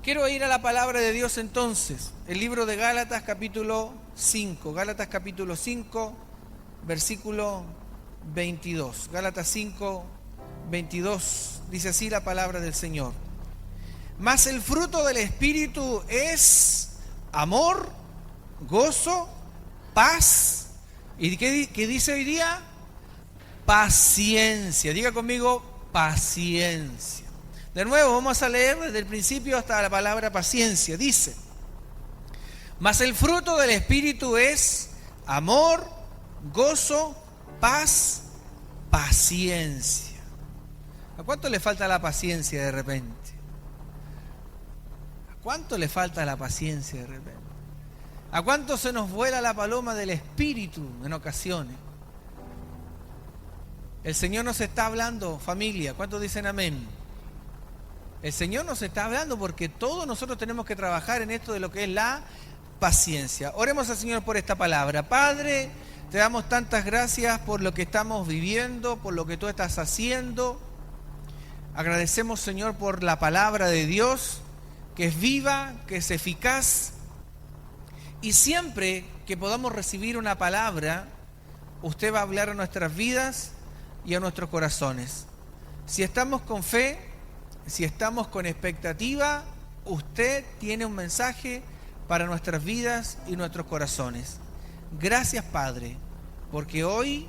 Quiero ir a la palabra de Dios entonces, el libro de Gálatas capítulo 5, versículo 22. Gálatas 5, 22, dice así la palabra del Señor. Mas el fruto del Espíritu es amor, gozo, paz. ¿Y qué dice hoy día? Paciencia. Diga conmigo, paciencia. De nuevo, vamos a leer desde el principio hasta la palabra paciencia. Dice, mas el fruto del Espíritu es amor, gozo, paz, paciencia. ¿A cuánto le falta la paciencia de repente? ¿A cuánto le falta la paciencia de repente? ¿A cuánto se nos vuela la paloma del Espíritu en ocasiones? El Señor nos está hablando, familia. ¿Cuántos dicen amén? El Señor nos está hablando porque todos nosotros tenemos que trabajar en esto de lo que es la paciencia. Oremos al Señor por esta palabra. Padre, te damos tantas gracias por lo que estamos viviendo, por lo que tú estás haciendo. Agradecemos, Señor, por la palabra de Dios, que es viva, que es eficaz. Y siempre que podamos recibir una palabra, usted va a hablar a nuestras vidas y a nuestros corazones. Si estamos con fe, si estamos con expectativa, usted tiene un mensaje para nuestras vidas y nuestros corazones. Gracias, Padre, porque hoy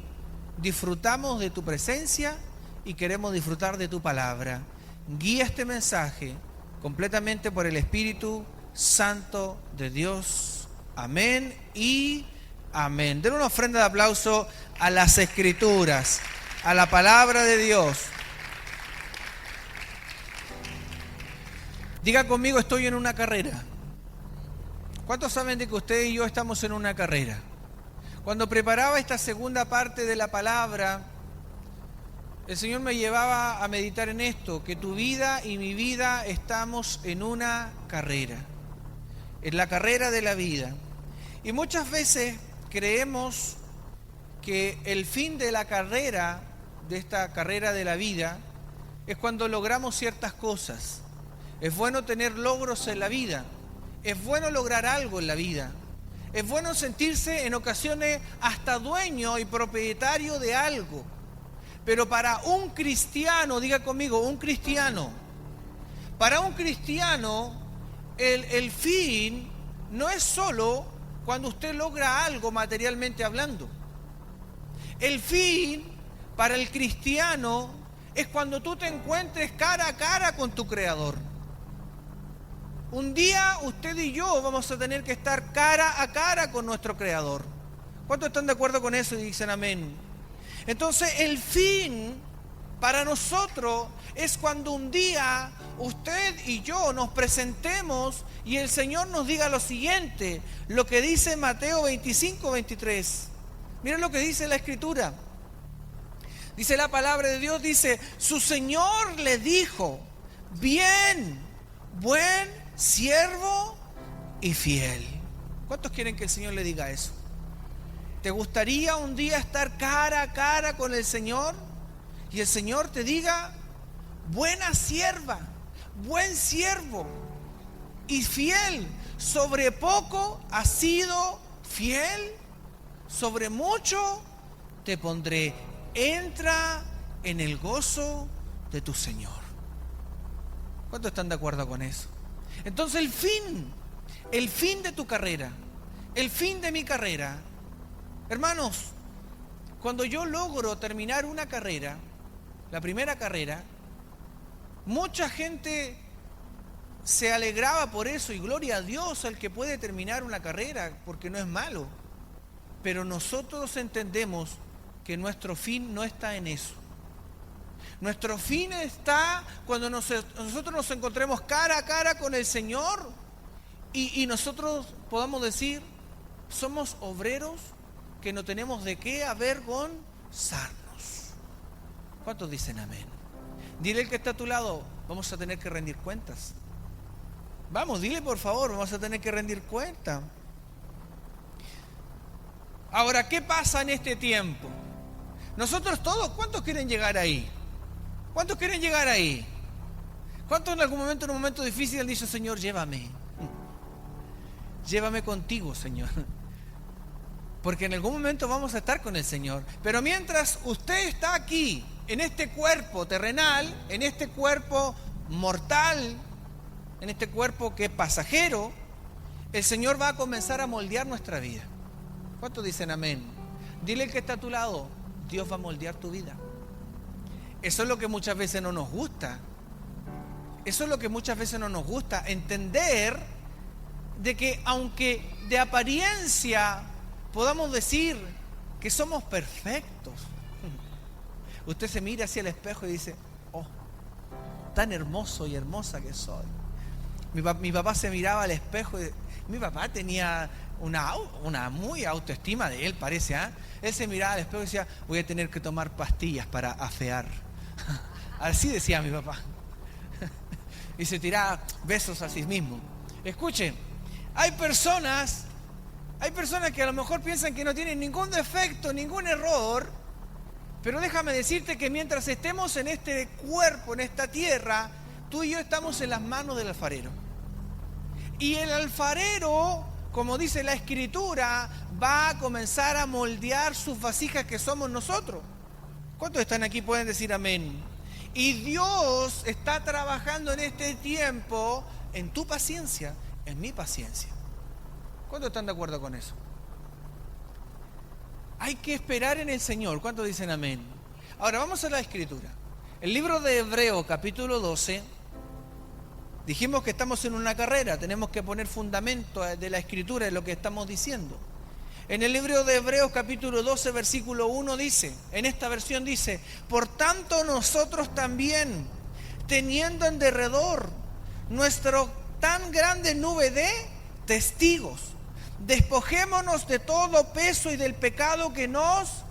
disfrutamos de tu presencia y queremos disfrutar de tu palabra. Guía este mensaje completamente por el Espíritu Santo de Dios. Amén y amén. Den una ofrenda de aplauso a las Escrituras, a la palabra de Dios. Diga conmigo, estoy en una carrera. ¿Cuántos saben de que usted y yo estamos en una carrera? Cuando preparaba esta segunda parte de la palabra, el Señor me llevaba a meditar en esto, que tu vida y mi vida estamos en una carrera, en la carrera de la vida. Y muchas veces creemos que el fin de la carrera, de esta carrera de la vida, es cuando logramos ciertas cosas. Es bueno tener logros en la vida, es bueno lograr algo en la vida, es bueno sentirse en ocasiones hasta dueño y propietario de algo. Pero para un cristiano, diga conmigo, un cristiano, para un cristiano el fin no es solo cuando usted logra algo materialmente hablando. El fin para el cristiano es cuando tú te encuentres cara a cara con tu Creador. Un día usted y yo vamos a tener que estar cara a cara con nuestro Creador. ¿Cuántos están de acuerdo con eso y dicen amén? Entonces el fin para nosotros es cuando un día usted y yo nos presentemos y el Señor nos diga lo siguiente, lo que dice Mateo 25, 23. Miren lo que dice la Escritura. Dice la palabra de Dios, dice, su Señor le dijo, bien, buen siervo y fiel. ¿Cuántos quieren que el Señor le diga eso? ¿Te gustaría un día estar cara a cara con el Señor y el Señor te diga, buena sierva, buen siervo y fiel? Sobre poco has sido fiel, sobre mucho te pondré. Entra en el gozo de tu Señor. ¿Cuántos están de acuerdo con eso? Entonces el fin de tu carrera, el fin de mi carrera, hermanos, cuando yo logro terminar una carrera, la primera carrera, mucha gente se alegraba por eso y gloria a Dios al que puede terminar una carrera, porque no es malo. Pero nosotros entendemos que nuestro fin no está en eso. Nuestro fin está cuando nosotros nos encontremos cara a cara con el Señor y nosotros podamos decir, somos obreros que no tenemos de qué avergonzarnos. ¿Cuántos dicen amén? Dile al que está a tu lado, vamos a tener que rendir cuentas. Vamos, dile por favor, vamos a tener que rendir cuentas. Ahora, ¿qué pasa en este tiempo? Nosotros todos, ¿cuántos quieren llegar ahí? ¿Cuántos quieren llegar ahí? ¿Cuántos en algún momento, en un momento difícil, han dicho, Señor, llévame? Llévame contigo, Señor. Porque en algún momento vamos a estar con el Señor. Pero mientras usted está aquí, en este cuerpo terrenal, en este cuerpo mortal, en este cuerpo que es pasajero, el Señor va a comenzar a moldear nuestra vida. ¿Cuántos dicen amén? Dile al que está a tu lado, Dios va a moldear tu vida. Eso es lo que muchas veces no nos gusta. Eso es lo que muchas veces no nos gusta, entender de que aunque de apariencia podamos decir que somos perfectos, usted se mira hacia el espejo y dice, oh, tan hermoso y hermosa que soy. Mi papá se miraba al espejo y mi papá tenía una muy autoestima de él, parece, ¿eh? Él se miraba al espejo y decía, voy a tener que tomar pastillas para afear. Así decía mi papá. Y se tiraba besos a sí mismo. Escuchen, hay personas que a lo mejor piensan que no tienen ningún defecto, ningún error, pero déjame decirte que mientras estemos en este cuerpo, en esta tierra, tú y yo estamos en las manos del alfarero. Y el alfarero, como dice la Escritura, va a comenzar a moldear sus vasijas que somos nosotros. ¿Cuántos están aquí? Pueden decir amén. Y Dios está trabajando en este tiempo en tu paciencia, en mi paciencia. ¿Cuántos están de acuerdo con eso? Hay que esperar en el Señor. ¿Cuántos dicen amén? Ahora vamos a la Escritura. El libro de Hebreos, capítulo 12. Dijimos que estamos en una carrera. Tenemos que poner fundamento de la Escritura en lo que estamos diciendo. En el libro de Hebreos, capítulo 12, versículo 1 dice, en esta versión dice, por tanto nosotros también, teniendo en derredor nuestra tan grande nube de testigos, despojémonos de todo peso y del pecado que nos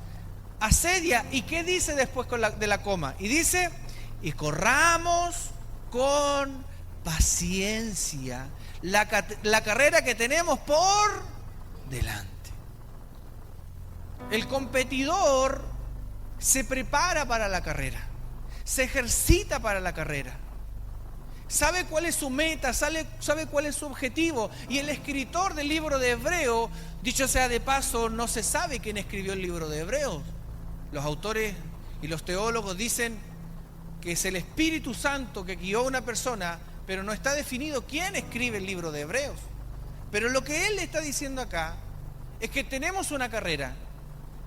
asedia. ¿Y qué dice después de la coma? Y dice, y corramos con paciencia la carrera que tenemos por delante. El competidor se prepara para la carrera, se ejercita para la carrera, sabe cuál es su meta, sabe cuál es su objetivo. Y el escritor del libro de Hebreos, dicho sea de paso, no se sabe quién escribió el libro de Hebreos. Los autores y los teólogos dicen que es el Espíritu Santo que guió a una persona, pero no está definido quién escribe el libro de Hebreos. Pero lo que él le está diciendo acá es que tenemos una carrera.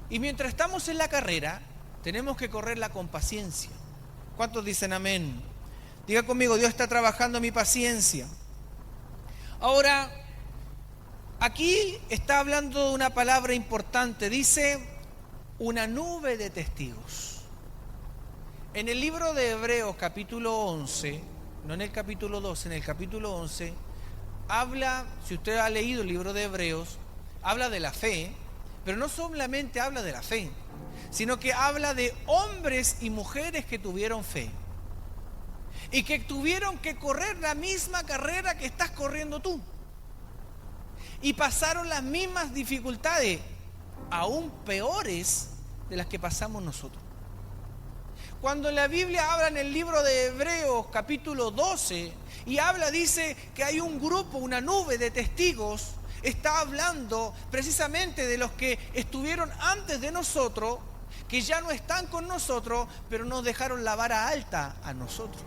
Y mientras estamos en la carrera, tenemos que correrla con paciencia. ¿Cuántos dicen amén? Diga conmigo, Dios está trabajando mi paciencia. Ahora, aquí está hablando de una palabra importante. Dice, una nube de testigos. En el libro de Hebreos, capítulo 11, no en el capítulo 12, en el capítulo 11, habla, si usted ha leído el libro de Hebreos, habla de la fe. Pero no solamente habla de la fe, sino que habla de hombres y mujeres que tuvieron fe y que tuvieron que correr la misma carrera que estás corriendo tú y pasaron las mismas dificultades, aún peores de las que pasamos nosotros. Cuando la Biblia habla en el libro de Hebreos capítulo 12 y habla, dice que hay un grupo, una nube de testigos, está hablando precisamente de los que estuvieron antes de nosotros, que ya no están con nosotros, pero nos dejaron la vara alta a nosotros.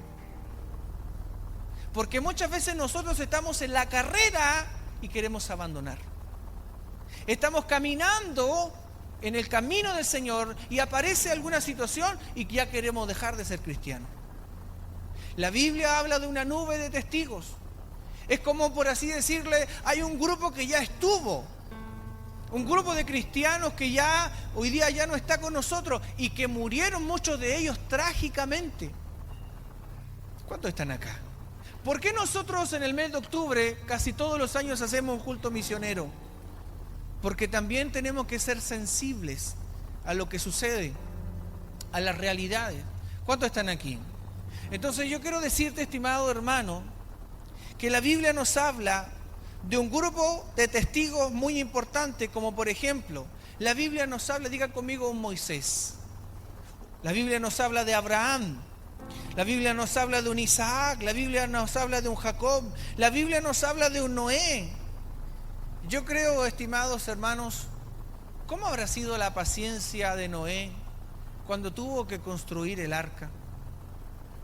Porque muchas veces nosotros estamos en la carrera y queremos abandonar. Estamos caminando en el camino del Señor y aparece alguna situación y ya queremos dejar de ser cristianos. La Biblia habla de una nube de testigos. Es como, por así decirle, hay un grupo que ya estuvo, un grupo de cristianos que ya hoy día ya no está con nosotros y que murieron muchos de ellos trágicamente. ¿Cuántos están acá? ¿Por qué nosotros en el mes de octubre casi todos los años hacemos un culto misionero? Porque también tenemos que ser sensibles a lo que sucede, a las realidades. ¿Cuántos están aquí? Entonces yo quiero decirte, estimado hermano, que la Biblia nos habla de un grupo de testigos muy importante, como por ejemplo, la Biblia nos habla, diga conmigo, un Moisés. La Biblia nos habla de Abraham, La Biblia nos habla de un Isaac, la Biblia nos habla de un Jacob, la Biblia nos habla de un Noé. Yo creo, estimados hermanos, ¿cómo habrá sido la paciencia de Noé cuando tuvo que construir el arca?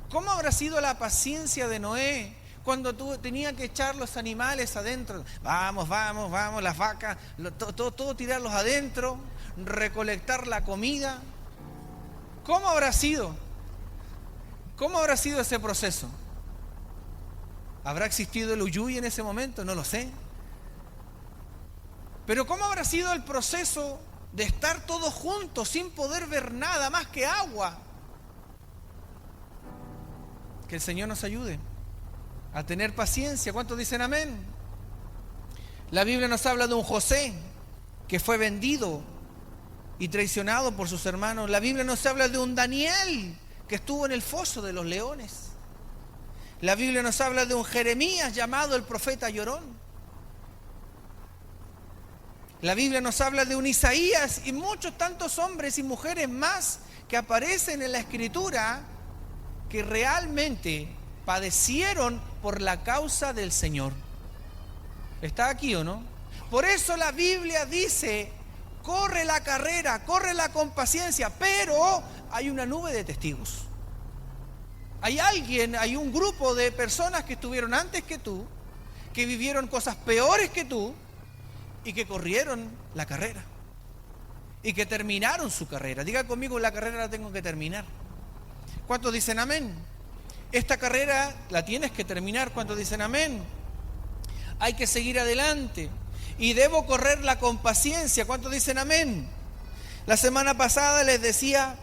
¿Cómo habrá sido la paciencia de Noé cuando tenía que echar los animales adentro? Vamos, las vacas, todo tirarlos adentro, recolectar la comida. ¿Cómo habrá sido? ¿Cómo habrá sido ese proceso? ¿Habrá existido el Uyuy en ese momento? No lo sé. Pero ¿cómo habrá sido el proceso de estar todos juntos sin poder ver nada más que agua? Que el Señor nos ayude a tener paciencia. ¿Cuántos dicen amén? La Biblia nos habla de un José que fue vendido y traicionado por sus hermanos. La Biblia nos habla de un Daniel que estuvo en el foso de los leones. La Biblia nos habla de un Jeremías llamado el profeta llorón. La Biblia nos habla de un Isaías y muchos tantos hombres y mujeres más que aparecen en la Escritura que realmente padecieron por la causa del Señor. ¿Está aquí o no? Por eso la Biblia dice: corre la carrera, córrela con paciencia, pero hay una nube de testigos. Hay un grupo de personas que estuvieron antes que tú, que vivieron cosas peores que tú y que corrieron la carrera y que terminaron su carrera. Diga conmigo: la carrera la tengo que terminar. ¿Cuántos dicen amén? Esta carrera la tienes que terminar. ¿Cuántos dicen amén? Hay que seguir adelante y debo correrla con paciencia. ¿Cuántos dicen amén? La semana pasada les decía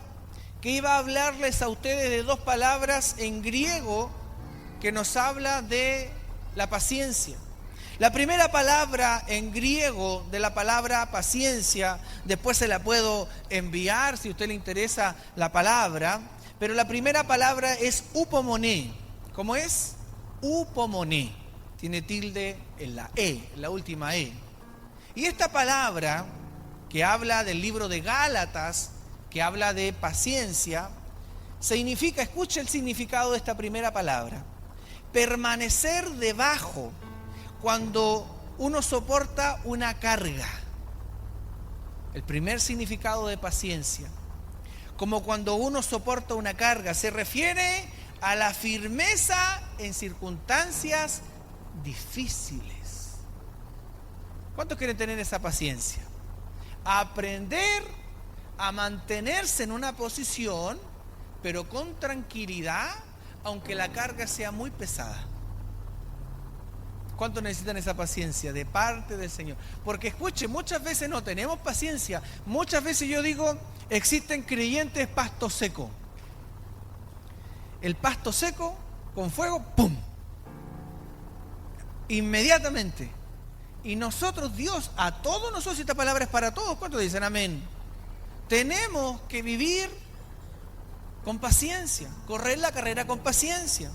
que iba a hablarles a ustedes de dos palabras en griego que nos habla de la paciencia. La primera palabra en griego de la palabra paciencia, después se la puedo enviar si a usted le interesa la palabra, pero la primera palabra es upomoné. ¿Cómo es? Upomoné. Tiene tilde en la E, en la última E. Y esta palabra que habla del libro de Gálatas, que habla de paciencia, significa, escuche el significado de esta primera palabra: permanecer debajo cuando uno soporta una carga. El primer significado de paciencia, como cuando uno soporta una carga, se refiere a la firmeza en circunstancias difíciles. ¿Cuántos quieren tener esa paciencia? Aprender a mantenerse en una posición, pero con tranquilidad, aunque la carga sea muy pesada. ¿Cuántos necesitan esa paciencia de parte del Señor? Porque escuche, muchas veces no tenemos paciencia. Muchas veces yo digo, existen creyentes pasto seco. El pasto seco con fuego, ¡pum!, inmediatamente. Y nosotros, Dios, a todos nosotros, esta palabra es para todos. ¿Cuántos dicen amén? Tenemos que vivir con paciencia, correr la carrera con paciencia.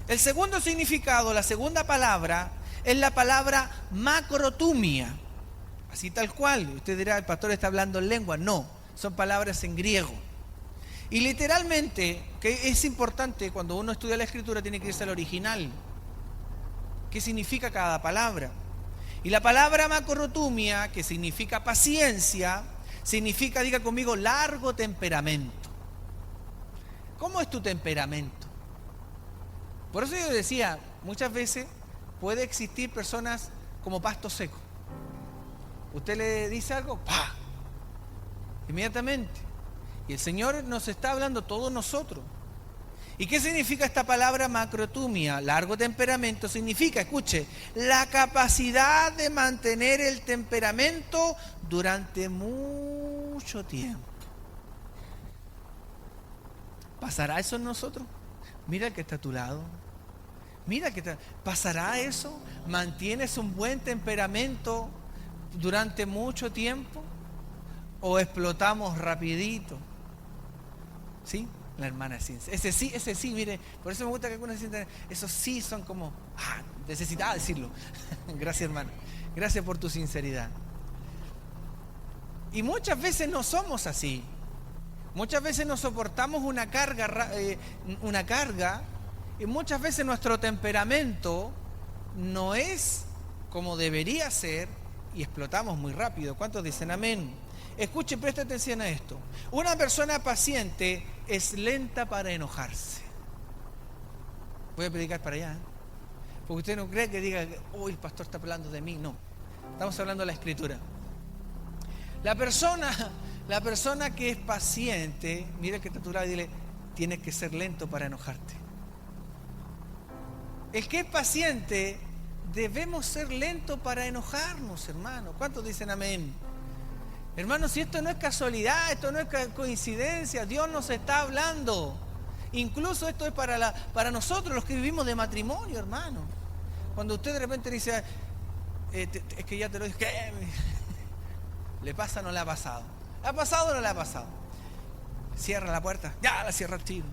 El segundo significado, la segunda palabra, es la palabra macrotumia. Así tal cual. Usted dirá, el pastor está hablando en lengua. No, son palabras en griego. Y literalmente, que es importante, cuando uno estudia la Escritura tiene que irse al original. ¿Qué significa cada palabra? Y la palabra macrotumia, que significa paciencia, significa, diga conmigo, largo temperamento. ¿Cómo es tu temperamento? Por eso yo decía, muchas veces puede existir personas como pasto seco. Usted le dice algo, ¡pah!, inmediatamente. Y el Señor nos está hablando a todos nosotros. ¿Y qué significa esta palabra macrotumia? Largo temperamento significa, escuche, la capacidad de mantener el temperamento durante mucho tiempo. ¿Pasará eso en nosotros? Mira el que está a tu lado. Mira que ¿pasará eso? ¿Mantienes un buen temperamento durante mucho tiempo? ¿O explotamos rapidito? ¿Sí? La hermana ciencia. Ese sí, mire, por eso me gusta que algunos sientan, esos sí son como, necesitaba decirlo. Gracias, hermano. Gracias por tu sinceridad. Y muchas veces no somos así. Muchas veces nos soportamos una carga y muchas veces nuestro temperamento no es como debería ser y explotamos muy rápido. ¿Cuántos dicen amén? Escuche, preste atención a esto. Una persona paciente es lenta para enojarse. Voy a predicar para allá, ¿eh? Porque usted no cree que diga, uy, el pastor está hablando de mí. No, estamos hablando de la Escritura. La persona que es paciente, mira el que está a tu lado y dile, tienes que ser lento para enojarte. El que es paciente, debemos ser lentos para enojarnos, hermano. ¿Cuántos dicen amén? Hermanos, si esto no es casualidad, esto no es coincidencia, Dios nos está hablando. Incluso esto es para nosotros, los que vivimos de matrimonio, hermano. Cuando usted de repente dice, es que ya te lo dije, ¿qué? ¿Le pasa o no le ha pasado? ¿Le ha pasado o no le ha pasado? Cierra la puerta, ya la cierra el tiro.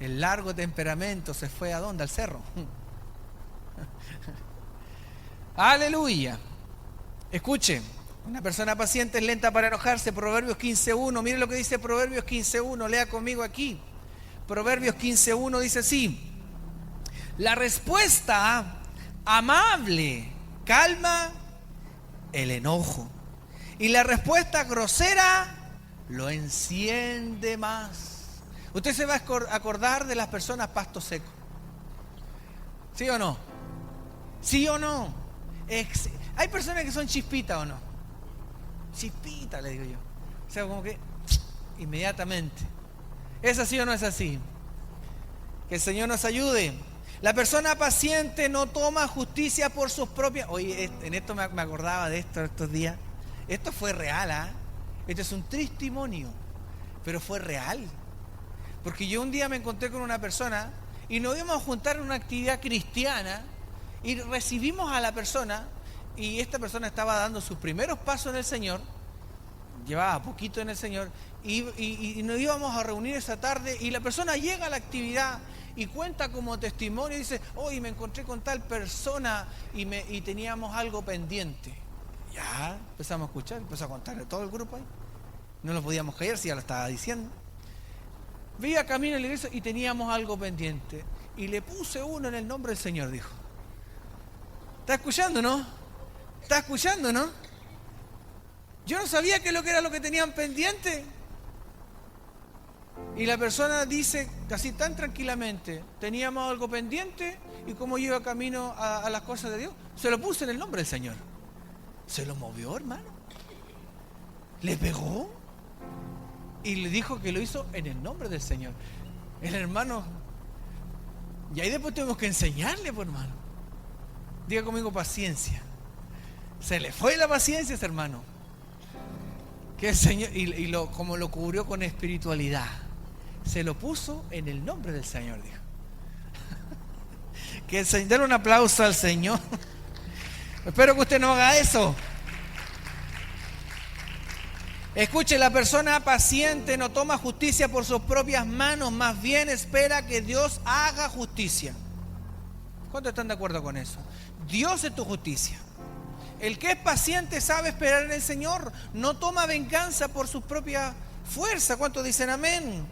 El largo temperamento se fue ¿a dónde? Al cerro. Aleluya. Escuche, una persona paciente es lenta para enojarse. Proverbios 15.1, mire lo que dice Proverbios 15.1, lea conmigo aquí. Proverbios 15.1 dice así: la respuesta amable calma el enojo, y la respuesta grosera lo enciende más. Usted se va a acordar de las personas pasto seco. ¿Sí o no? ¿Sí o no? Hay personas que son chispitas o no. Chispita, le digo yo. O sea, como que inmediatamente. ¿Es así o no es así? Que el Señor nos ayude. La persona paciente no toma justicia por sus propias... Oye, en esto me acordaba de esto estos días. Esto fue real, ¿ah? Este es un testimonio, pero fue real. Porque yo un día me encontré con una persona y nos íbamos a juntar en una actividad cristiana y recibimos a la persona, y esta persona estaba dando sus primeros pasos en el Señor, llevaba poquito en el Señor, y nos íbamos a reunir esa tarde, y la persona llega a la actividad y cuenta como testimonio y dice, hoy me encontré con tal persona y teníamos algo pendiente. Ya empezamos a escuchar, empezó a contarle todo el grupo ahí. No lo podíamos creer si ya lo estaba diciendo. Veía camino en la iglesia y teníamos algo pendiente. Y le puse uno en el nombre del Señor, dijo. ¿Está escuchando, no? ¿Está escuchando, no? Yo no sabía qué era lo que tenían pendiente. Y la persona dice, casi tan tranquilamente, teníamos algo pendiente y como yo iba camino a las cosas de Dios, se lo puse en el nombre del Señor. Se lo movió, hermano. Le pegó y le dijo que lo hizo en el nombre del Señor. El hermano, y ahí después tuvimos que enseñarle, pues, hermano. Diga conmigo paciencia. Se le fue la paciencia a ese hermano. Que el Señor, como lo cubrió con espiritualidad, se lo puso en el nombre del Señor, dijo. Que el Señor, denle un aplauso al Señor. Espero que usted no haga eso. Escuche, la persona paciente no toma justicia por sus propias manos, más bien espera que Dios haga justicia. ¿Cuántos están de acuerdo con eso? Dios es tu justicia. El que es paciente sabe esperar en el Señor, no toma venganza por su propia fuerza. ¿Cuántos dicen amén?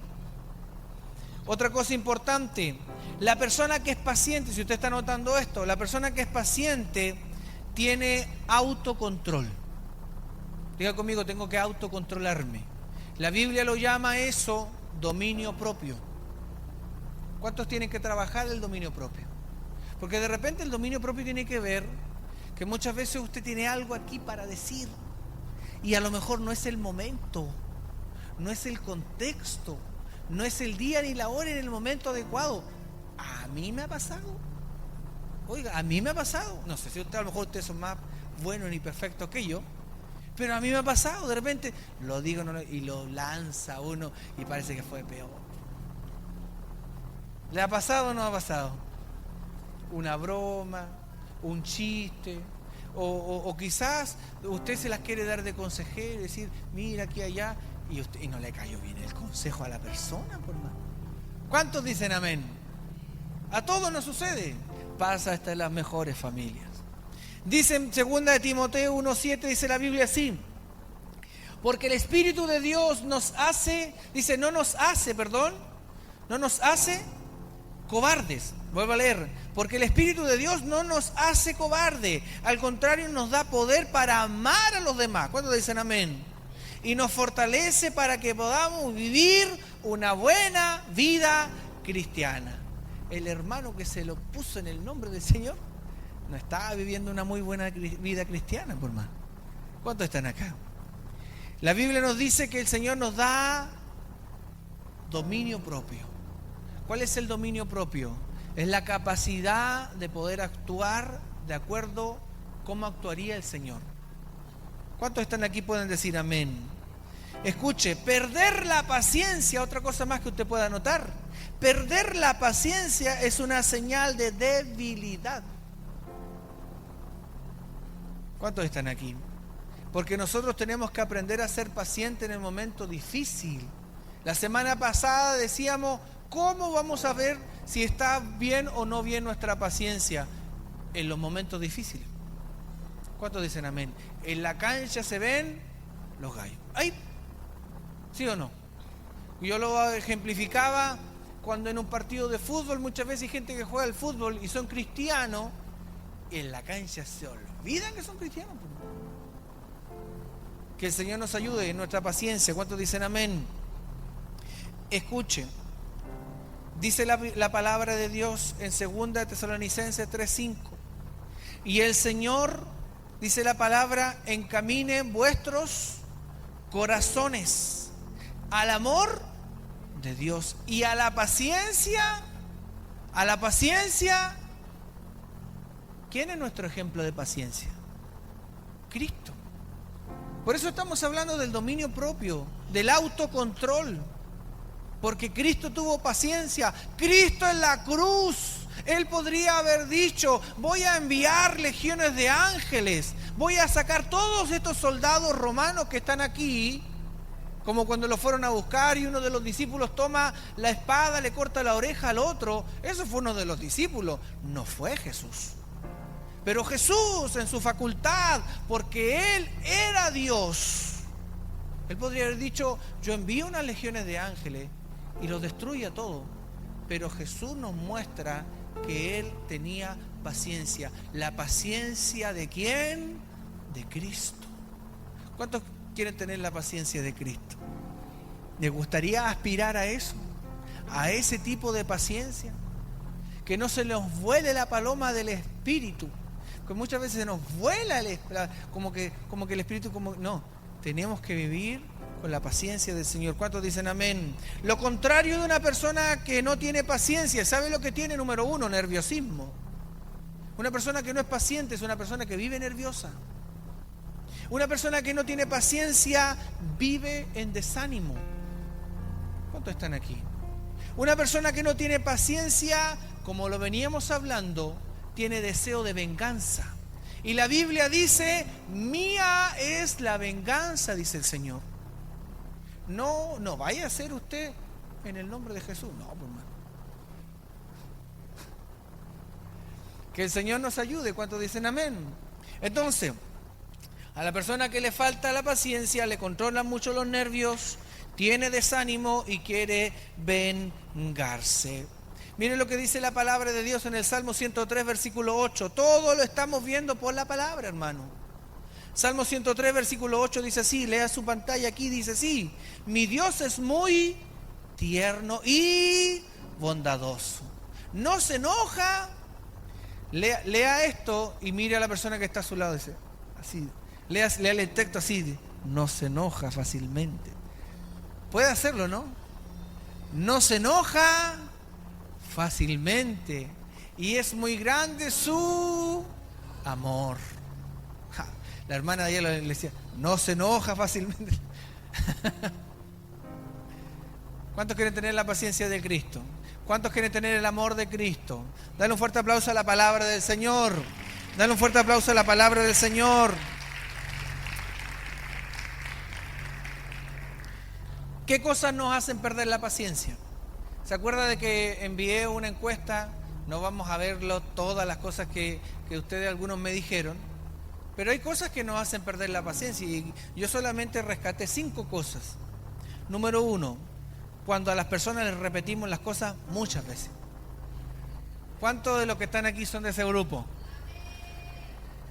Otra cosa importante, la persona que es paciente, si usted está notando esto, la persona que es paciente tiene autocontrol. Diga conmigo, tengo que autocontrolarme. La Biblia lo llama eso dominio propio. ¿Cuántos tienen que trabajar el dominio propio? Porque de repente el dominio propio tiene que ver que muchas veces usted tiene algo aquí para decir y a lo mejor no es el momento, no es el contexto, no es el día ni la hora en el momento adecuado. A mí me ha pasado. Oiga, a mí me ha pasado. No sé si usted, a lo mejor ustedes son más buenos ni perfectos que yo, pero a mí me ha pasado. De repente lo digo y lo lanza uno y parece que fue peor. ¿Le ha pasado o no ha pasado? Una broma, un chiste, o quizás usted se las quiere dar de consejero y decir, mira aquí allá, y no le cayó bien el consejo a la persona, por más. ¿Cuántos dicen amén? A todos nos sucede. Pasa hasta en las mejores familias. Dice en 2 de Timoteo 1:7, dice la Biblia así: Porque el Espíritu de Dios nos hace, dice, no nos hace cobardes. Vuelvo a leer. Porque el Espíritu de Dios no nos hace cobarde. Al contrario, nos da poder para amar a los demás. ¿Cuántos dicen amén? Y nos fortalece para que podamos vivir una buena vida cristiana. El hermano que se lo puso en el nombre del Señor no estaba viviendo una muy buena vida cristiana, por más. ¿Cuántos están acá? La Biblia nos dice que el Señor nos da dominio propio. ¿Cuál es el dominio propio? Es la capacidad de poder actuar de acuerdo a cómo actuaría el Señor. ¿Cuántos están aquí pueden decir amén? Escuche, perder la paciencia, otra cosa más que usted pueda notar. Perder la paciencia es una señal de debilidad. ¿Cuántos están aquí? Porque nosotros tenemos que aprender a ser pacientes en el momento difícil. La semana pasada decíamos, ¿cómo vamos a ver si está bien o no bien nuestra paciencia en los momentos difíciles? ¿Cuántos dicen amén? En la cancha se ven los gallos. ¡Ay! ¿Sí o no? Yo lo ejemplificaba cuando en un partido de fútbol muchas veces hay gente que juega al fútbol y son cristianos, y en la cancha se olvidan que son cristianos. Que el Señor nos ayude en nuestra paciencia. ¿Cuántos dicen amén? Escuche, dice la palabra de Dios en 2 Tesalonicenses 3:5. Y el Señor, dice la palabra, encamine vuestros corazones al amor de Dios y a la paciencia. A la paciencia. ¿Quién es nuestro ejemplo de paciencia? Cristo. Por eso estamos hablando del dominio propio, del autocontrol. Porque Cristo tuvo paciencia. Cristo en la cruz, Él podría haber dicho, voy a enviar legiones de ángeles, voy a sacar todos estos soldados romanos que están aquí, como cuando lo fueron a buscar y uno de los discípulos toma la espada, le corta la oreja al otro. Eso fue uno de los discípulos, no fue Jesús. Pero Jesús en su facultad, porque Él era Dios, Él podría haber dicho, yo envío unas legiones de ángeles y los destruye a todo. Pero Jesús nos muestra que Él tenía paciencia. ¿La paciencia de quién? De Cristo. ¿Cuántos quieren tener la paciencia de Cristo? ¿Les gustaría aspirar a eso? ¿A ese tipo de paciencia? Que no se nos vuele la paloma del Espíritu. Que muchas veces se nos vuela como que el Espíritu, no. Tenemos que vivir con la paciencia del Señor. ¿Cuántos dicen amén? Lo contrario de una persona que no tiene paciencia, ¿sabe lo que tiene? Número 1, nerviosismo. Una persona que no es paciente es una persona que vive nerviosa. Una persona que no tiene paciencia vive en desánimo. ¿Cuántos están aquí? Una persona que no tiene paciencia, como lo veníamos hablando, tiene deseo de venganza. Y la Biblia dice, mía es la venganza, dice el Señor. No vaya a ser usted en el nombre de Jesús. No, pues, hermano. Que el Señor nos ayude. ¿Cuántos dicen amén? Entonces, a la persona que le falta la paciencia, le controlan mucho los nervios, tiene desánimo y quiere vengarse. Miren lo que dice la palabra de Dios en el Salmo 103, versículo 8. Todo lo estamos viendo por la palabra, hermano. Salmo 103, versículo 8 dice así, lea su pantalla aquí, dice así, mi Dios es muy tierno y bondadoso. No se enoja. Lea esto y mire a la persona que está a su lado, dice, así, lea el texto así, no se enoja fácilmente. Puede hacerlo, ¿no? No se enoja fácilmente y es muy grande su amor. La hermana de ella le decía, no se enoja fácilmente. ¿Cuántos quieren tener la paciencia de Cristo? ¿Cuántos quieren tener el amor de Cristo? Dale un fuerte aplauso a la palabra del Señor. Dale un fuerte aplauso a la palabra del Señor. ¿Qué cosas nos hacen perder la paciencia? ¿Se acuerda de que envié una encuesta? No vamos a verlo todas las cosas que ustedes algunos me dijeron, Pero hay cosas que nos hacen perder la paciencia y yo solamente rescaté 5 cosas. Número 1, cuando a las personas les repetimos las cosas muchas veces. ¿Cuántos de los que están aquí son de ese grupo?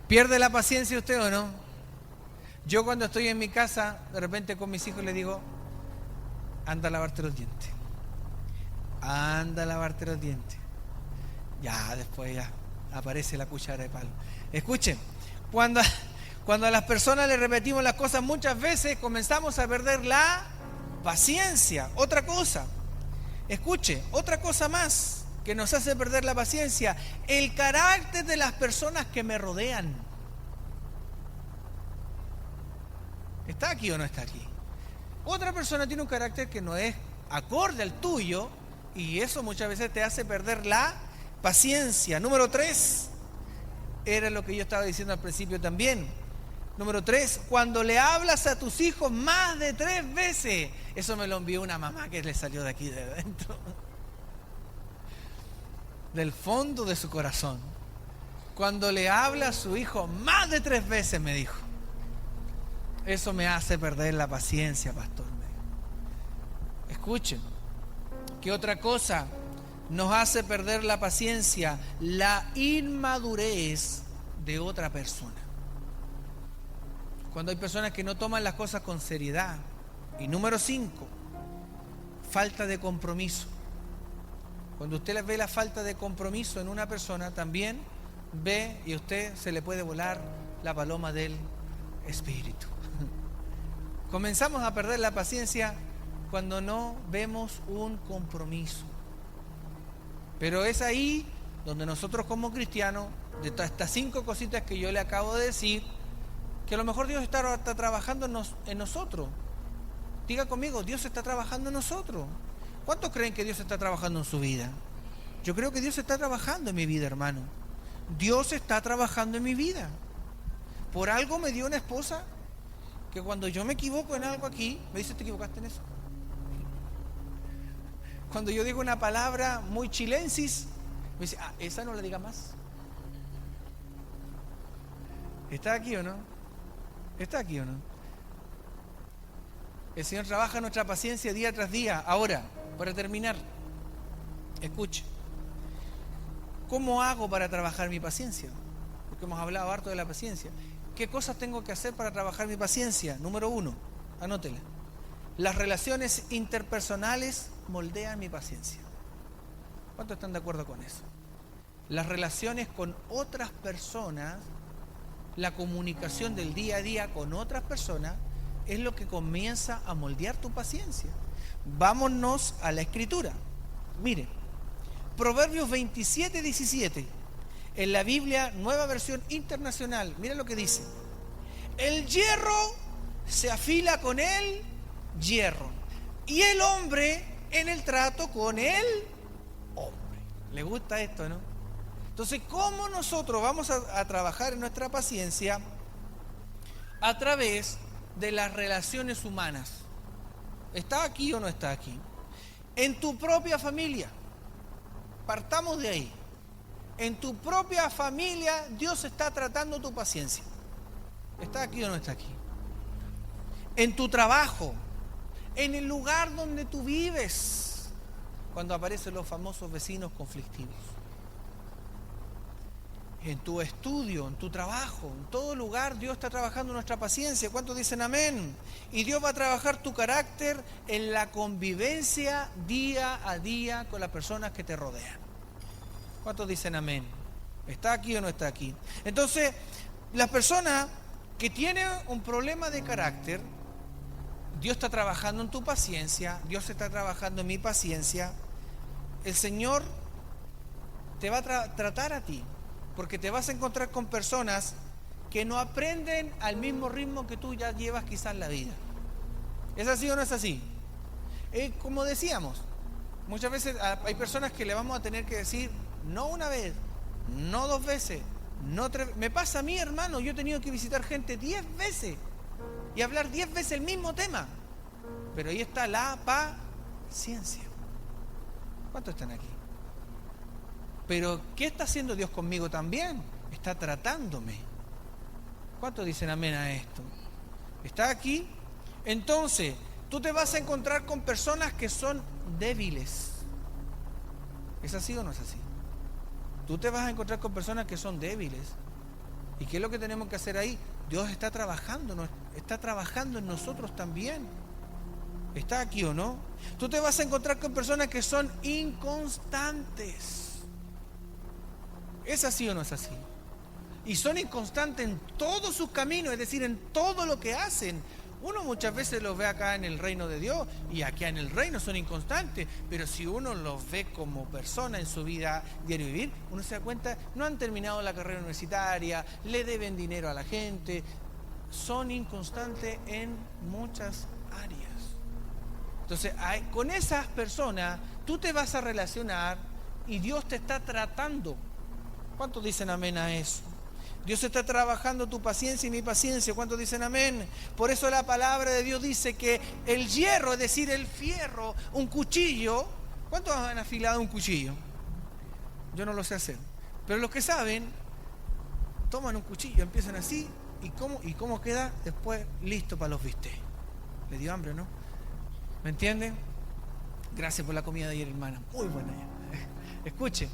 ¿Pierde la paciencia usted o no? Yo cuando estoy en mi casa, de repente con mis hijos les digo, anda a lavarte los dientes. Anda a lavarte los dientes. Ya, después ya aparece la cuchara de palo. Escuchen, cuando a las personas les repetimos las cosas muchas veces, comenzamos a perder la paciencia. Otra cosa, escuche, otra cosa más que nos hace perder la paciencia, el carácter de las personas que me rodean. ¿Está aquí o no está aquí? Otra persona tiene un carácter que no es acorde al tuyo y eso muchas veces te hace perder la paciencia. Número 3, era lo que yo estaba diciendo al principio también. Número 3, cuando le hablas a tus hijos más de 3 veces. Eso me lo envió una mamá que le salió de aquí de dentro. Del fondo de su corazón. Cuando le habla a su hijo más de 3 veces, me dijo. Eso me hace perder la paciencia, pastor. Escuchen, ¿qué otra cosa nos hace perder la paciencia? La inmadurez de otra persona. Cuando hay personas que no toman las cosas con seriedad. Y número 5, falta de compromiso. Cuando usted ve la falta de compromiso en una persona, también ve y a usted se le puede volar la paloma del espíritu. Comenzamos a perder la paciencia cuando no vemos un compromiso. Pero es ahí donde nosotros como cristianos, de todas estas 5 cositas que yo le acabo de decir, que a lo mejor Dios está trabajando en nosotros. Diga conmigo, Dios está trabajando en nosotros. ¿Cuántos creen que Dios está trabajando en su vida? Yo creo que Dios está trabajando en mi vida, hermano. Dios está trabajando en mi vida. Por algo me dio una esposa que cuando yo me equivoco en algo aquí, me dice, ¿te equivocaste en eso? Cuando yo digo una palabra muy chilensis, me dice, esa no la diga más. ¿Está aquí o no? ¿Está aquí o no? El Señor trabaja nuestra paciencia día tras día. Ahora, para terminar, escuche. ¿Cómo hago para trabajar mi paciencia? Porque hemos hablado harto de la paciencia. ¿Qué cosas tengo que hacer para trabajar mi paciencia? Número 1, anótela. Las relaciones interpersonales moldean mi paciencia. ¿Cuántos están de acuerdo con eso? Las relaciones con otras personas, la comunicación del día a día con otras personas, es lo que comienza a moldear tu paciencia. Vámonos a la Escritura. Mire, Proverbios 27:17, en la Biblia, Nueva Versión Internacional, mira lo que dice. El hierro se afila con el hierro, y el hombre en el trato con el hombre. ¿Le gusta esto, no? Entonces, ¿cómo nosotros vamos a trabajar en nuestra paciencia? A través de las relaciones humanas. ¿Está aquí o no está aquí? En tu propia familia. Partamos de ahí. En tu propia familia Dios está tratando tu paciencia. ¿Está aquí o no está aquí? En tu trabajo, en el lugar donde tú vives, cuando aparecen los famosos vecinos conflictivos. En tu estudio, en tu trabajo, en todo lugar Dios está trabajando nuestra paciencia. ¿Cuántos dicen amén? Y Dios va a trabajar tu carácter en la convivencia día a día con las personas que te rodean. ¿Cuántos dicen amén? ¿Está aquí o no está aquí? Entonces, las personas que tienen un problema de carácter, Dios está trabajando en tu paciencia, Dios está trabajando en mi paciencia. El Señor te va a tratar a ti, porque te vas a encontrar con personas que no aprenden al mismo ritmo que tú ya llevas quizás la vida. ¿Es así o no es así? Como decíamos, muchas veces hay personas que le vamos a tener que decir no una vez, no 2 veces, no 3. Me pasa a mí, hermano, yo he tenido que visitar gente 10 veces y hablar 10 veces el mismo tema. Pero ahí está la paciencia. ¿Cuántos están aquí? Pero ¿qué está haciendo Dios conmigo también? Está tratándome. ¿Cuántos dicen amén a esto? ¿Está aquí? Entonces, tú te vas a encontrar con personas que son débiles. ¿Es así o no es así? Tú te vas a encontrar con personas que son débiles. ¿Y qué es lo que tenemos que hacer ahí? Dios está trabajando en nosotros también. ¿Está aquí o no? Tú te vas a encontrar con personas que son inconstantes. ¿Es así o no es así? Y son inconstantes en todos sus caminos, es decir, en todo lo que hacen. Uno muchas veces los ve acá en el reino de Dios y acá en el reino son inconstantes, pero si uno los ve como persona en su vida diario vivir, uno se da cuenta, no han terminado la carrera universitaria, le deben dinero a la gente, son inconstantes en muchas áreas. Entonces, con esas personas tú te vas a relacionar y Dios te está tratando. ¿Cuántos dicen amén a eso? Dios está trabajando tu paciencia y mi paciencia. ¿Cuántos dicen amén? Por eso la palabra de Dios dice que el hierro, es decir, el fierro, un cuchillo. ¿Cuántos han afilado un cuchillo? Yo no lo sé hacer. Pero los que saben, toman un cuchillo, empiezan así, y cómo queda después listo para los bistecs. Le dio hambre, ¿no? ¿Me entienden? Gracias por la comida de ayer, hermana. Muy buena. Escuche.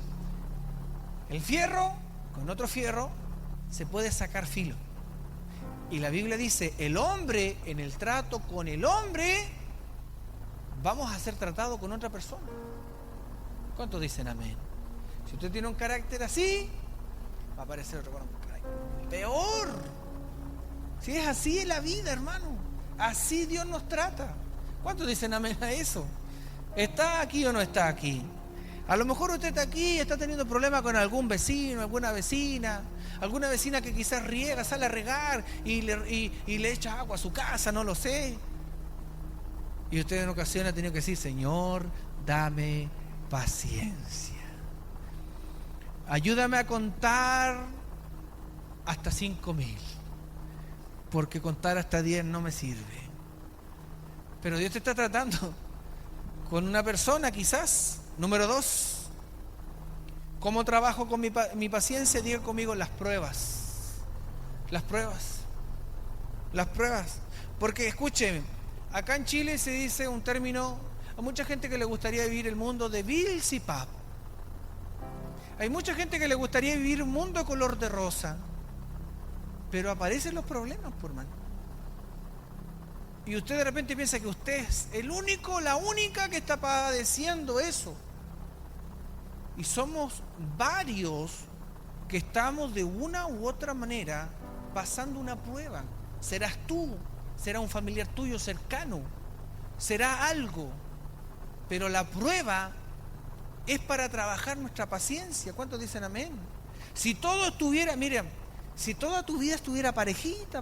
El fierro con otro fierro se puede sacar filo. Y la Biblia dice, el hombre, en el trato con el hombre, vamos a ser tratados con otra persona. ¿Cuántos dicen amén? Si usted tiene un carácter así, va a aparecer otro con un carácter peor. Si es así en la vida, hermano, así Dios nos trata. ¿Cuántos dicen amén a eso? ¿Está aquí o no está aquí? A lo mejor usted está aquí y está teniendo problemas con algún vecino, alguna vecina que quizás riega, sale a regar y le echa agua a su casa, no lo sé. Y usted en ocasiones ha tenido que decir, Señor, dame paciencia. Ayúdame a contar hasta 5.000, porque contar hasta 10 no me sirve. Pero Dios te está tratando con una persona quizás. Número 2, ¿cómo trabajo con mi paciencia? Diga conmigo, las pruebas. Las pruebas. Las pruebas. Porque escúcheme, acá en Chile se dice un término, a mucha gente que le gustaría vivir el mundo de Bills y Pap. Hay mucha gente que le gustaría vivir un mundo color de rosa, pero aparecen los problemas, por mano. Y usted de repente piensa que usted es el único, la única que está padeciendo eso. Y somos varios que estamos de una u otra manera pasando una prueba. Serás tú, será un familiar tuyo cercano, será algo. Pero la prueba es para trabajar nuestra paciencia. ¿Cuántos dicen amén? Si todo estuviera, miren, si toda tu vida estuviera parejita,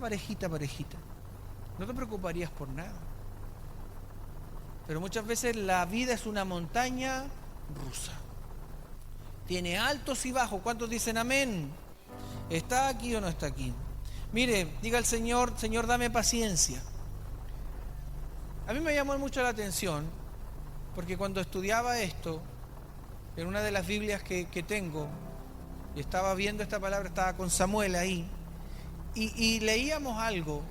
no te preocuparías por nada. Pero muchas veces la vida es una montaña rusa. Tiene altos y bajos. ¿Cuántos dicen amén? ¿Está aquí o no está aquí? Mire, diga al Señor, Señor, dame paciencia. A mí me llamó mucho la atención, porque cuando estudiaba esto, en una de las Biblias que tengo, y estaba viendo esta palabra, estaba con Samuel ahí, y leíamos algo,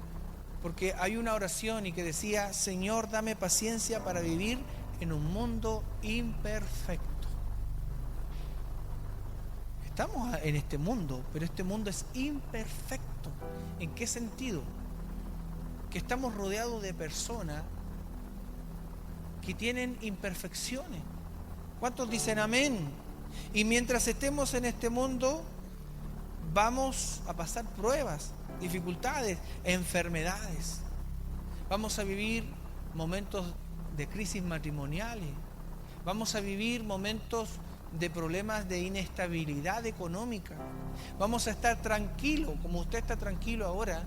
porque hay una oración y que decía, Señor, dame paciencia para vivir en un mundo imperfecto. Estamos en este mundo, pero este mundo es imperfecto. ¿En qué sentido? Que estamos rodeados de personas que tienen imperfecciones. ¿Cuántos dicen amén? Y mientras estemos en este mundo, vamos a pasar pruebas, dificultades, enfermedades. Vamos a vivir momentos de crisis matrimoniales. Vamos a vivir momentos de problemas de inestabilidad económica. Vamos a estar tranquilos, como usted está tranquilo ahora,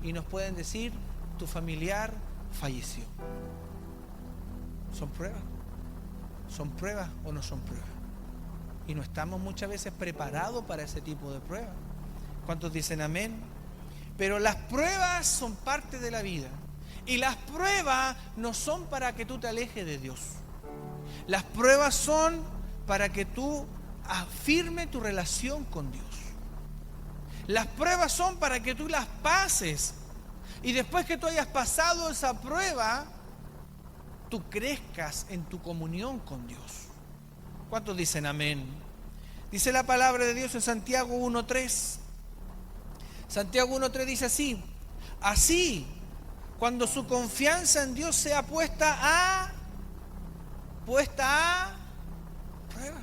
y nos pueden decir, tu familiar falleció. ¿Son pruebas? ¿Son pruebas o no son pruebas? Y no estamos muchas veces preparados para ese tipo de pruebas. ¿Cuántos dicen amén? Pero las pruebas son parte de la vida. Y las pruebas no son para que tú te alejes de Dios. Las pruebas son para que tú afirmes tu relación con Dios. Las pruebas son para que tú las pases. Y después que tú hayas pasado esa prueba, tú crezcas en tu comunión con Dios. ¿Cuántos dicen amén? Dice la palabra de Dios en Santiago 1:3. Santiago 1:3 dice así: así, cuando su confianza en Dios sea puesta a prueba.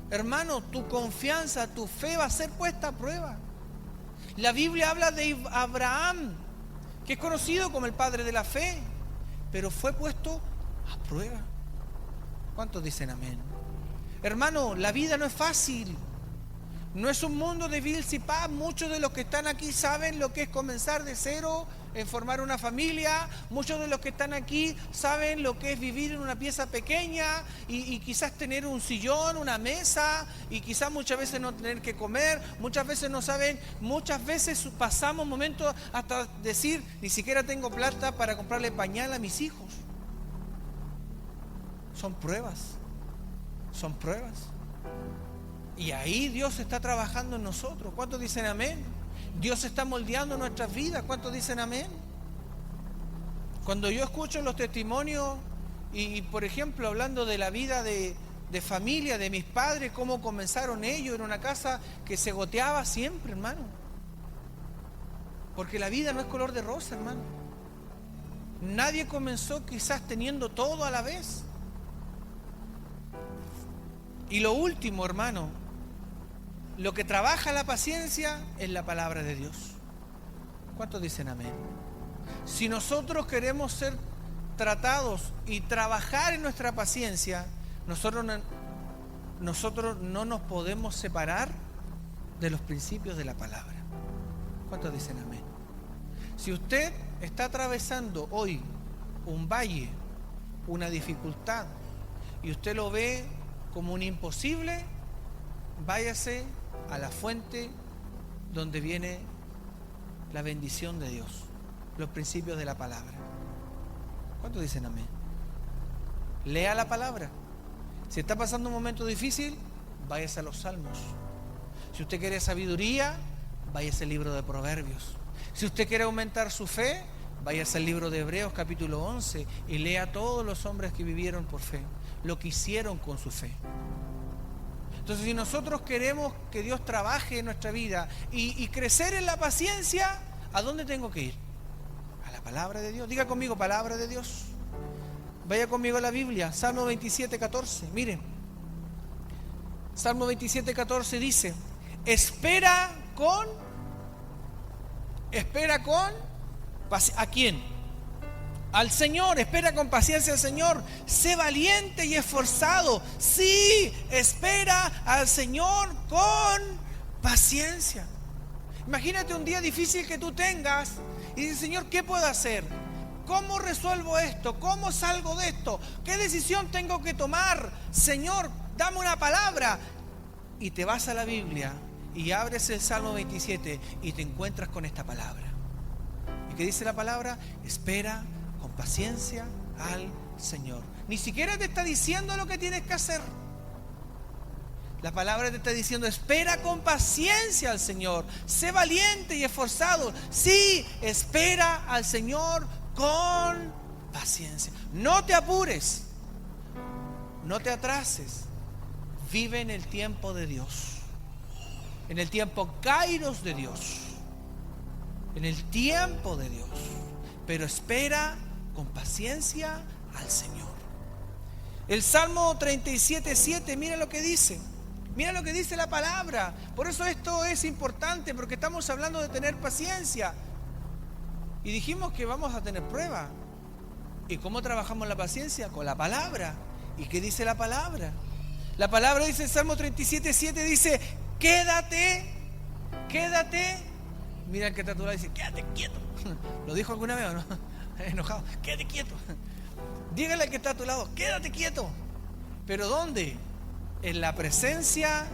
Hermano, tu confianza, tu fe va a ser puesta a prueba. La Biblia habla de Abraham, que es conocido como el padre de la fe, pero fue puesto a prueba. ¿Cuántos dicen amén? Hermano, la vida no es fácil. No es un mundo de bills y paz. Muchos de los que están aquí saben lo que es comenzar de cero, en formar una familia. Muchos de los que están aquí saben lo que es vivir en una pieza pequeña y quizás tener un sillón, una mesa, y quizás muchas veces no tener que comer. Muchas veces no saben, muchas veces pasamos momentos hasta decir, ni siquiera tengo plata para comprarle pañal a mis hijos. Son pruebas. Son pruebas. Y ahí Dios está trabajando en nosotros. ¿Cuántos dicen amén? Dios está moldeando nuestras vidas. ¿Cuántos dicen amén? Cuando yo escucho los testimonios y por ejemplo, hablando de la vida de familia, de mis padres, cómo comenzaron ellos en una casa que se goteaba siempre, hermano. Porque la vida no es color de rosa, hermano. Nadie comenzó quizás teniendo todo a la vez. Y lo último, hermano, lo que trabaja la paciencia es la palabra de Dios. ¿Cuántos dicen amén? Si nosotros queremos ser tratados y trabajar en nuestra paciencia, nosotros no nos podemos separar de los principios de la palabra. ¿Cuántos dicen amén? Si usted está atravesando hoy un valle, una dificultad, y usted lo ve como un imposible, váyase a la fuente donde viene la bendición de Dios, los principios de la palabra. ¿Cuántos dicen amén? Lea la palabra. Si está pasando un momento difícil, váyase a los salmos. Si usted quiere sabiduría, váyase al libro de Proverbios. Si usted quiere aumentar su fe, váyase al libro de Hebreos capítulo 11 y lea a todos los hombres que vivieron por fe, lo que hicieron con su fe. Entonces, si nosotros queremos que Dios trabaje en nuestra vida y crecer en la paciencia, ¿a dónde tengo que ir? A la palabra de Dios. Diga conmigo, palabra de Dios. Vaya conmigo a la Biblia, Salmo 27:14. Miren, Salmo 27:14 dice: espera con ¿a quién? Al Señor. Espera con paciencia al Señor. Sé valiente y esforzado. Sí, espera al Señor con paciencia. Imagínate un día difícil que tú tengas y dices: Señor, ¿qué puedo hacer? ¿Cómo resuelvo esto? ¿Cómo salgo de esto? ¿Qué decisión tengo que tomar? Señor, dame una palabra. Y te vas a la Biblia y abres el Salmo 27 y te encuentras con esta palabra. ¿Y qué dice la palabra? Espera con paciencia al Señor. Ni siquiera te está diciendo lo que tienes que hacer. La palabra te está diciendo: espera con paciencia al Señor. Sé valiente y esforzado. Sí, espera al Señor con paciencia. No te apures. No te atrases. Vive en el tiempo de Dios. En el tiempo kairos de Dios. En el tiempo de Dios. Pero espera con paciencia al Señor. El Salmo 37:7, mira lo que dice. Mira lo que dice la palabra. Por eso esto es importante, porque estamos hablando de tener paciencia. Y dijimos que vamos a tener prueba. ¿Y cómo trabajamos la paciencia? Con la palabra. ¿Y qué dice la palabra? La palabra dice en Salmo 37:7, dice: quédate. Mira el que está a tu lado y dice: quédate quieto. ¿Lo dijo alguna vez o no? Enojado. Quédate quieto. Dígale al que está a tu lado: quédate quieto. ¿Pero dónde? En la presencia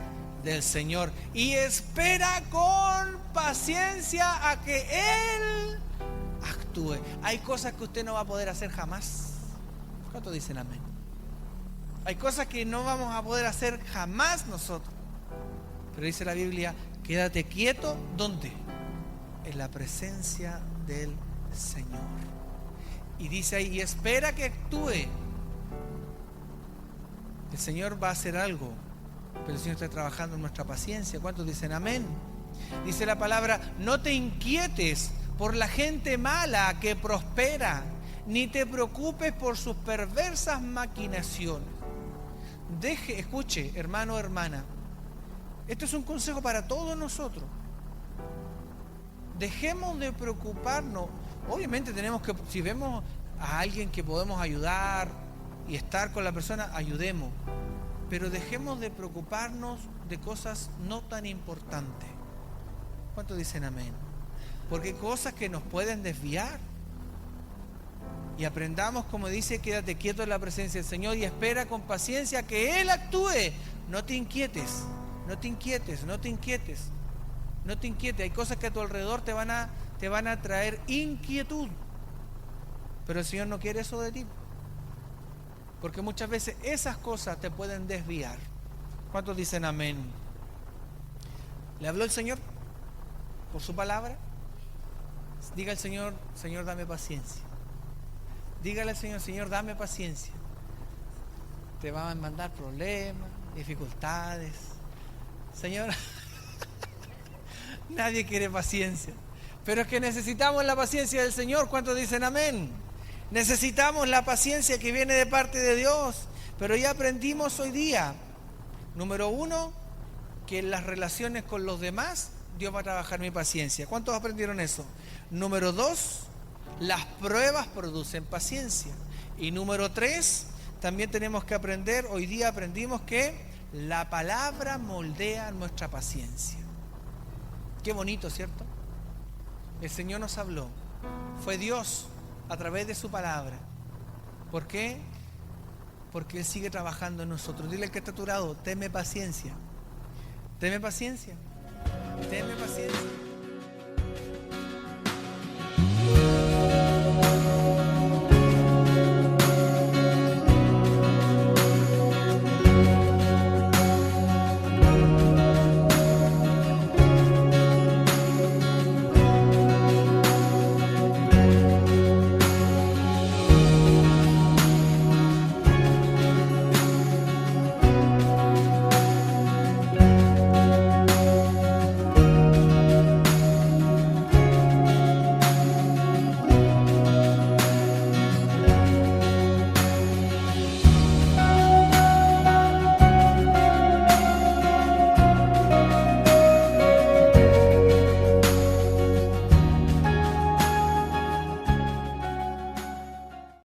del Señor. Y espera con paciencia a que Él actúe. Hay cosas que usted no va a poder hacer jamás. ¿Cuántos dicen amén? Hay cosas que no vamos a poder hacer jamás nosotros. Pero dice la Biblia: Quédate quieto, ¿dónde? En la presencia del Señor. Y dice ahí, y espera que actúe. El Señor va a hacer algo, pero el Señor está trabajando en nuestra paciencia. ¿Cuántos dicen amén? Dice la palabra, no te inquietes por la gente mala que prospera, ni te preocupes por sus perversas maquinaciones. Escuche, hermano o hermana, esto es un consejo para todos nosotros. Dejemos de preocuparnos. Obviamente tenemos que, si vemos a alguien que podemos ayudar y estar con la persona, ayudemos. Pero dejemos de preocuparnos de cosas no tan importantes. ¿Cuántos dicen amén? Porque hay cosas que nos pueden desviar. Y aprendamos, como dice, quédate quieto en la presencia del Señor y espera con paciencia que Él actúe. No te inquietes, no te inquietes, no te inquietes. No te inquietes. Hay cosas que a tu alrededor te van a traer inquietud. Pero el Señor no quiere eso de ti. Porque muchas veces esas cosas te pueden desviar. ¿Cuántos dicen amén? ¿Le habló el Señor por su palabra? Diga al Señor, Señor, dame paciencia. Dígale al Señor, Señor, dame paciencia. Te van a mandar problemas, dificultades. Señor, nadie quiere paciencia. Pero es que necesitamos la paciencia del Señor. ¿Cuántos dicen amén? Necesitamos la paciencia que viene de parte de Dios. Pero ya aprendimos hoy día, número 1, que en las relaciones con los demás, Dios va a trabajar mi paciencia. ¿Cuántos aprendieron eso? Número 2, las pruebas producen paciencia. Y número 3, también tenemos que aprender, hoy día aprendimos que la palabra moldea nuestra paciencia. Qué bonito, ¿cierto? El Señor nos habló. Fue Dios a través de su palabra. ¿Por qué? Porque Él sigue trabajando en nosotros. Dile al que está a tu lado, tenme paciencia. Tenme paciencia. Tenme paciencia.